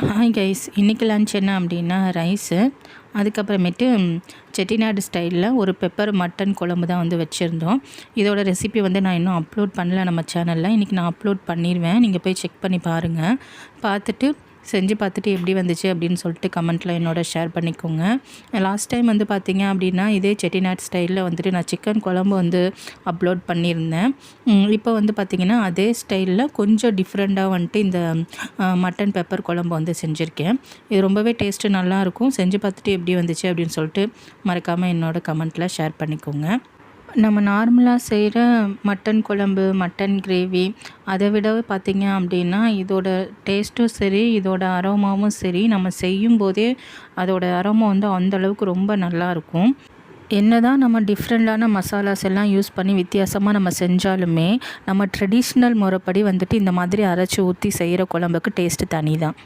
Hi guys, இன்றைக்கி lunch என்ன அப்படின்னா ரைஸு, அதுக்கப்புறமேட்டு செட்டிநாடு ஸ்டைலில் ஒரு பெப்பர் மட்டன் குழம்பு தான் வந்து வச்சுருந்தோம். இதோட ரெசிபி வந்து நான் இன்னும் அப்லோட் பண்ணல நம்ம சேனலில். இன்றைக்கி நான் அப்லோட் பண்ணிடுவேன், நீங்கள் போய் செக் பண்ணி பாருங்கள். பார்த்துட்டு செஞ்சு பார்த்துட்டு எப்படி வந்துச்சு அப்படின்னு சொல்லிட்டு கமெண்ட்டில் என்னோட ஷேர் பண்ணிக்கோங்க. லாஸ்ட் டைம் வந்து பார்த்திங்க அப்படின்னா இதே செட்டிநாடு ஸ்டைலில் வந்துட்டு நான் சிக்கன் குழம்பு வந்து அப்லோட் பண்ணியிருந்தேன். இப்போ வந்து பார்த்திங்கன்னா அதே ஸ்டைலில் கொஞ்சம் டிஃப்ரெண்ட்டாக வந்துட்டு இந்த மட்டன் பெப்பர் குழம்பு வந்து செஞ்சுருக்கேன். இது ரொம்பவே டேஸ்ட்டு நல்லாயிருக்கும். செஞ்சு பார்த்துட்டு எப்படி வந்துச்சு அப்படின்னு சொல்லிட்டு மறக்காமல் என்னோட கமெண்ட்டில் ஷேர் பண்ணிக்கோங்க. நம்ம நார்மலாக செய்கிற மட்டன் குழம்பு, மட்டன் கிரேவி அதை விடவே பார்த்திங்க அப்படின்னா இதோட டேஸ்ட்டும் சரி, இதோட அரோமாவும் சரி, நம்ம செய்யும்போதே அதோட அரோமா வந்து அந்தளவுக்கு ரொம்ப நல்லாயிருக்கும். என்ன தான் நம்ம டிஃப்ரெண்ட்டான மசாலாஸ் எல்லாம் யூஸ் பண்ணி வித்தியாசமாக நம்ம செஞ்சாலுமே நம்ம ட்ரெடிஷ்னல் முறைப்படி வந்துட்டு இந்த மாதிரி அரைச்சி ஊற்றி செய்கிற குழம்புக்கு டேஸ்ட்டு தனி தான்.